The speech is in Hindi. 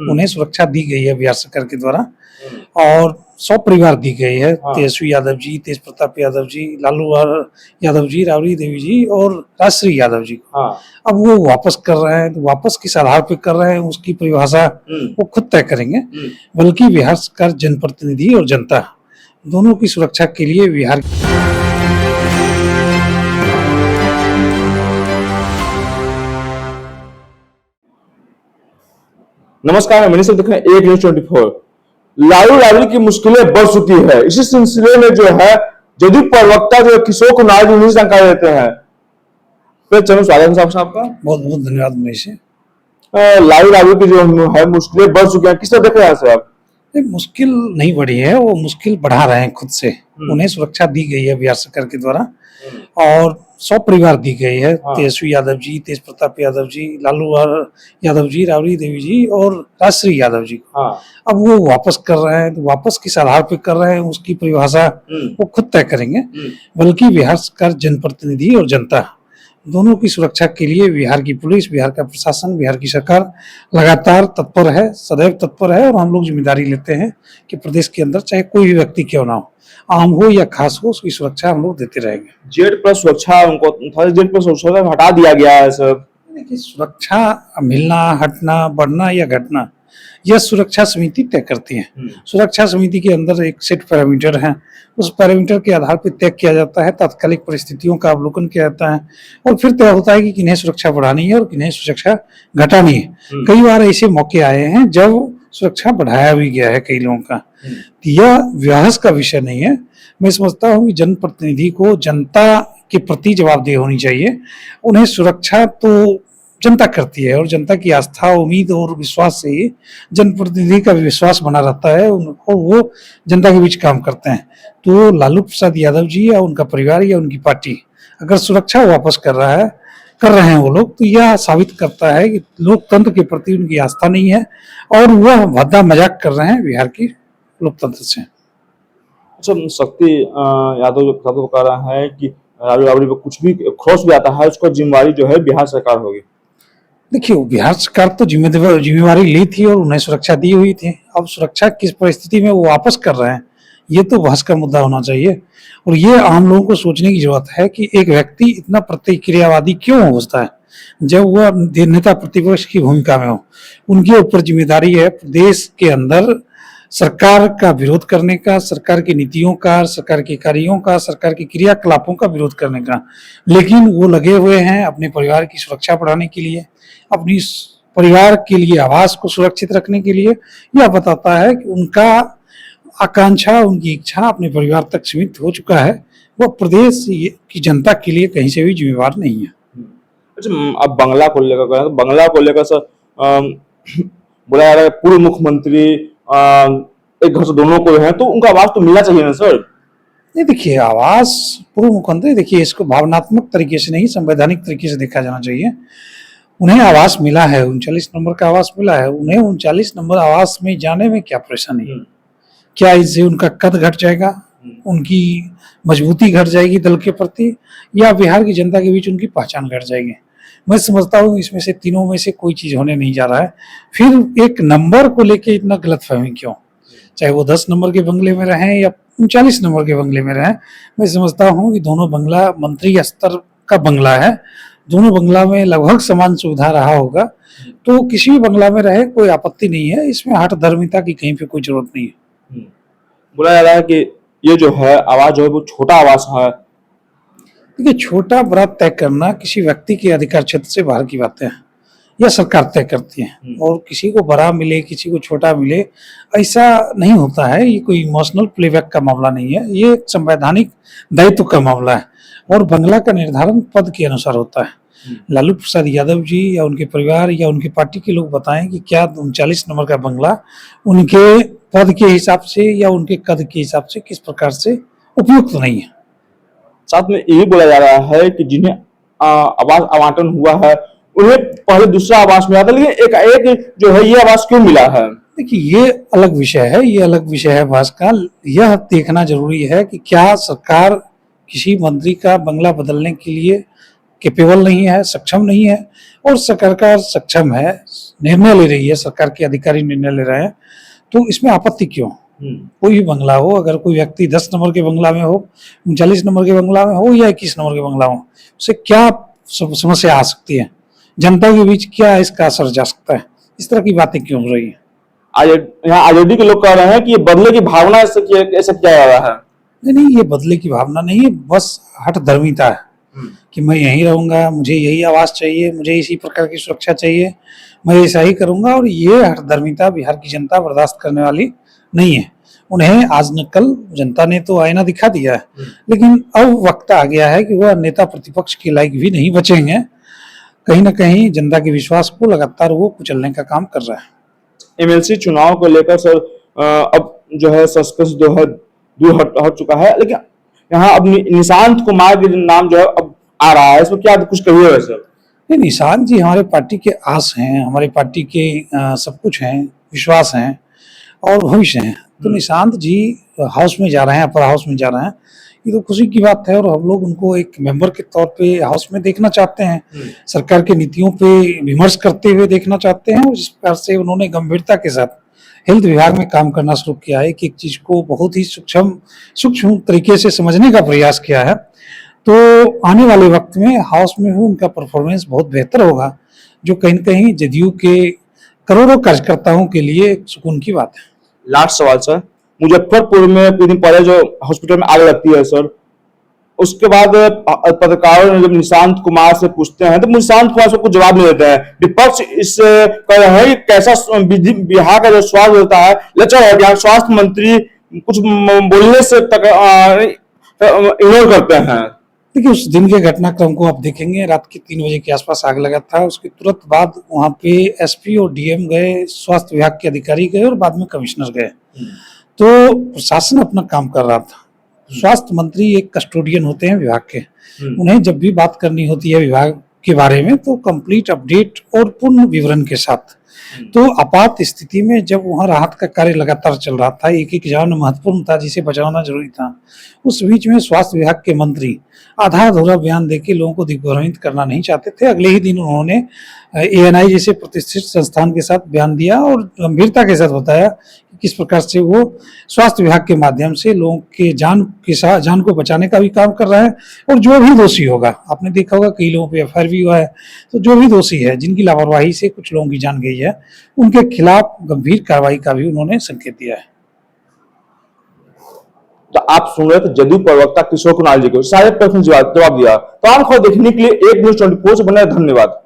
उन्हें सुरक्षा दी गई है बिहार सरकार के द्वारा और 100 परिवार दी गई है। तेजस्वी यादव जी, तेज प्रताप यादव जी, लालू यादव जी, राबड़ी देवी जी और राजश्री यादव जी को अब वो वापस कर रहे हैं, तो वापस किस आधार पे कर रहे हैं उसकी परिभाषा वो खुद तय करेंगे। बल्कि बिहार सरकार जनप्रतिनिधि और जनता दोनों की सुरक्षा के लिए बिहार नमस्कार, मैं मनीष देख रहे हैं एक न्यूज 24। लालू राबड़ी की मुश्किलें बढ़ चुकी है। इसी सिलसिले में जो है जदयू प्रवक्ता जो किशोर कुमार जी उन्हें जानकारी देते हैं। फिर चलो स्वागत है आपका। बहुत बहुत धन्यवाद मनीष। लालू राबड़ी की जो है मुश्किलें बढ़ चुकी हैं, किस तरह देख रहे हैं सर आप? मुश्किल नहीं बढ़ी है, वो मुश्किल बढ़ा रहे हैं खुद से। उन्हें सुरक्षा दी गई है बिहार सरकार के द्वारा और 100 परिवार दी गई है। तेजस्वी यादव जी, तेज प्रताप यादव जी, लालू यादव जी, राबड़ी देवी जी और राजश्री यादव जी को अब वो वापस कर रहे हैं, तो वापस किस आधार पे कर रहे हैं उसकी परिभाषा वो खुद तय करेंगे। बल्कि बिहार सरकार जनप्रतिनिधि और जनता दोनों की सुरक्षा के लिए बिहार की पुलिस, बिहार का प्रशासन, बिहार की सरकार लगातार तत्पर है, सदैव तत्पर है। और हम लोग जिम्मेदारी लेते हैं कि प्रदेश के अंदर चाहे कोई भी व्यक्ति क्यों ना हो, आम हो या खास हो, उसकी सुरक्षा हम लोग देते रहेंगे। जेड प्लस सुरक्षा उनको जेड प्लस सुरक्षा हटा दिया गया है सर। देखिए, सुरक्षा मिलना, हटना, बढ़ना या घटना यह सुरक्षा समिति तय करती है। सुरक्षा समिति के अंदर एक सेट पैरामीटर है, उस पैरामीटर के आधार पर तय किया जाता है, तात्कालिक परिस्थितियों का अवलोकन किया जाता है और फिर तय होता है कि किन्हें सुरक्षा बढ़ानी है और किन्हें सुरक्षा घटानी है। कई बार ऐसे मौके आए हैं जब सुरक्षा बढ़ाया भी गया है कई लोगों का। यह बहस का विषय नहीं है। मैं समझता हूँ कि जनप्रतिनिधि को जनता के प्रति जवाबदेह होनी चाहिए। उन्हें सुरक्षा तो जनता करती है और जनता की आस्था, उम्मीद और विश्वास से ही जनप्रतिनिधि का विश्वास बना रहता है और वो जनता के बीच काम करते हैं। तो लालू प्रसाद यादव जी या उनका परिवार या उनकी पार्टी अगर सुरक्षा वापस कर रहे हैं वो लोग, तो यह साबित करता है कि लोकतंत्र के प्रति उनकी आस्था नहीं है और वह भद्दा मजाक कर रहे हैं बिहार की लोकतंत्र से। अच्छा, शक्ति यादव कह रहा है कि लालू राबड़ी पर कुछ भी खौफ भी आता है, उसको जिम्मेवारी जो है बिहार सरकार होगी। देखिए, बिहार सरकार तो जिम्मेवारी ली थी और उन्हें सुरक्षा दी हुई थी। अब सुरक्षा किस परिस्थिति में वो वापस कर रहे हैं, ये तो बहस का मुद्दा होना चाहिए। और ये आम लोगों को सोचने की जरूरत है कि एक व्यक्ति इतना प्रतिक्रियावादी क्यों होता है जब वह नेता प्रतिपक्ष की भूमिका में हो। उनके ऊपर जिम्मेदारी है प्रदेश के अंदर सरकार का विरोध करने का, सरकार की नीतियों का, सरकार के कार्यों का, सरकार के क्रियाकलापों का विरोध करने का। लेकिन वो लगे हुए हैं अपने परिवार की सुरक्षा बढ़ाने के लिए, अपनी परिवार के लिए आवास को सुरक्षित रखने के लिए। यह बताता है कि उनका आकांक्षा, उनकी इच्छा अपने परिवार तक सीमित हो चुका है। वह प्रदेश की जनता के लिए कहीं से भी जिम्मेवार नहीं है। अच्छा, अब बंगला को लेकर सर बोला जा रहा है पूर्व मुख्यमंत्री एक घर से दोनों को है, तो उनका आवाज तो मिलना चाहिए ना सर? नहीं, देखिए, आवाज पूर्व मुख्यमंत्री, देखिए इसको भावनात्मक तरीके से नहीं, संवैधानिक तरीके से देखा जाना चाहिए। उन्हें आवास मिला है, 39 नंबर का आवास मिला है। उन्हें 39 नंबर आवास में जाने में क्या परेशानी है? क्या इससे उनका कद घट जाएगा, उनकी मजबूती घट जाएगी दल के प्रति, या बिहार की जनता के बीच उनकी पहचान घट जाएगी? मैं समझता हूँ इसमें से तीनों में से कोई चीज होने नहीं जा रहा है। फिर एक नंबर को लेके इतना गलतफहमी क्यों? चाहे वो 10 नंबर के बंगले में रहें या 39 नंबर के बंगले में रहें, मैं समझता हूँ कि दोनों बंगला मंत्री स्तर का बंगला है। दोनों बंगला में लगभग समान सुविधा रहा होगा, तो किसी भी बंगला में रहे कोई आपत्ति नहीं है। इसमें हठ धर्मिता की कहीं पे कोई जरूरत नहीं है। बोला जा रहा है कि ये जो है आवाज जो है वो छोटा आवाज है। देखिए, छोटा बड़ा तय करना किसी व्यक्ति के अधिकार क्षेत्र से बाहर की बातें हैं। यह सरकार तय करती है और किसी को बड़ा मिले, किसी को छोटा मिले, ऐसा नहीं होता है। ये कोई इमोशनल प्लेबैक का मामला नहीं है, ये एक संवैधानिक दायित्व का मामला है और बंगला का निर्धारण पद के अनुसार होता है। लालू प्रसाद यादव जी या उनके परिवार या उनकी पार्टी के लोग बताएं कि क्या 39 नंबर का बंगला उनके पद के हिसाब से या उनके कद के हिसाब से किस प्रकार से उपयुक्त नहीं है। साथ में यही बोला जा रहा है कि जिन्हें आवास आवंटन हुआ है उन्हें पहले दूसरा आवास मिला था, लेकिन एक जो है ये आवास क्यों मिला है? देखिए, ये अलग विषय है, ये अलग विषय है आवास का। यह देखना जरूरी है कि क्या सरकार किसी मंत्री का बंगला बदलने के लिए कैपेबल नहीं है, सक्षम नहीं है, और सरकार सक्षम है, निर्णय ले रही है, सरकार के अधिकारी निर्णय ले रहे हैं, तो इसमें आपत्ति क्यों? कोई भी बंगला हो, अगर कोई व्यक्ति 10 नंबर के बंगला में हो, 39 नंबर के बंगला में हो या 21 नंबर के बंगला में, उससे क्या समस्या आ सकती है? जनता के बीच क्या इसका असर जा सकता है? इस तरह की बातें क्यों हो रही है? आज यहाँ आजादी के लोग कह रहे हैं कि ये बदले की भावना ऐसा किया जा रहा है। नहीं, ये बदले की भावना नहीं है, बस हठधर्मिता है कि मैं यहीं रहूंगा, मुझे यही आवास चाहिए, मुझे इसी प्रकार की सुरक्षा चाहिए, मैं ऐसा ही करूंगा। और ये हठधर्मिता बिहार की जनता बर्दाश्त करने वाली नहीं है। उन्हें आज न कल जनता ने तो आईना दिखा दिया है, लेकिन अब वक्त आ गया है कि वह नेता प्रतिपक्ष के लायक भी नहीं बचेंगे। कहीं न कहीं जनता के विश्वास को लगातार वो कुचलने का काम कर रहा है। एमएलसी चुनाव को लेकर सर अब जो है सस्पेंस जो है दूर हट चुका है, लेकिन यहाँ अब निशांत कुमार के नाम जो है अब आ रहा है, इसमें क्या कुछ कहिएगा सर? नहीं, निशांत जी हमारे पार्टी के आस हैं, हमारी पार्टी के सब कुछ हैं, विश्वास हैं और भविष्य हैं। तो निशांत जी हाउस में जा रहे हैं, अपर हाउस में जा रहे हैं, ये तो खुशी की बात है। और हम लोग उनको एक मेंबर के तौर पे हाउस में देखना चाहते हैं, सरकार की नीतियों पे विमर्श करते हुए देखना चाहते हैं। और जिस प्रकार से उन्होंने गंभीरता के साथ हेल्थ विभाग में काम करना शुरू किया है, कि एक चीज को बहुत ही सूक्ष्म तरीके से समझने का प्रयास किया है, तो आने वाले वक्त में हाउस में भी उनका परफॉर्मेंस बहुत बेहतर होगा, जो कहीं न कहीं जदयू के करोड़ों कार्यकर्ताओं के लिए एक सुकून की बात है। लास्ट सवाल सर, मुजफ्फरपुर में कुछ दिन पहले जो हॉस्पिटल में आग लगती है सर, उसके बाद पत्रकारों ने जब निशांत कुमार से पूछते हैं तो निशांत कुमार से कुछ जवाब नहीं देते हैं। विपक्ष इस कह रहे हैं कि कैसा बिहार का जो स्वास्थ्य होता है लचर है, यहाँ स्वास्थ्य मंत्री कुछ बोलने से तक इग्नोर करते हैं। देखिए, उस दिन के घटनाक्रम को आप देखेंगे, रात के 3 बजे के आसपास आग लगा था। उसके तुरंत बाद वहाँ पे एसपी और डीएम गए, स्वास्थ्य विभाग के अधिकारी गए और बाद में कमिश्नर गए। तो प्रशासन अपना काम कर रहा था। स्वास्थ्य मंत्री एक कस्टोडियन होते हैं विभाग के, उन्हें जब भी बात करनी होती है विभाग के बारे में तो कंप्लीट अपडेट और पूर्ण विवरण के साथ। तो आपात स्थिति में जब वहाँ राहत का कार्य लगातार चल रहा था, एक जान महत्वपूर्ण था जिसे बचाना जरूरी था, उस बीच में स्वास्थ्य विभाग के मंत्री आधा अधूरा बयान देके लोगों को दिग्भ्रमित करना नहीं चाहते थे। अगले ही दिन उन्होंने एएनआई जैसे प्रतिष्ठित संस्थान के साथ बयान दिया और गंभीरता के साथ बताया कि किस प्रकार से वो स्वास्थ्य विभाग के माध्यम से लोगों के जान को बचाने का भी काम कर रहा है। और जो भी दोषी होगा, आपने देखा होगा कई लोगों पे एफआईआर भी हुआ है, तो जो भी दोषी है, जिनकी लापरवाही से कुछ लोगों की जान गई है, उनके खिलाफ गंभीर कार्रवाई का भी उन्होंने संकेत दिया है। तो आप सुन रहे थे जदयू प्रवक्ता किशोर कुणाल जी को, सारे प्रश्न जवाब दिया। तो खबर देखने के लिए एक न्यूज़ 24 से बने। धन्यवाद।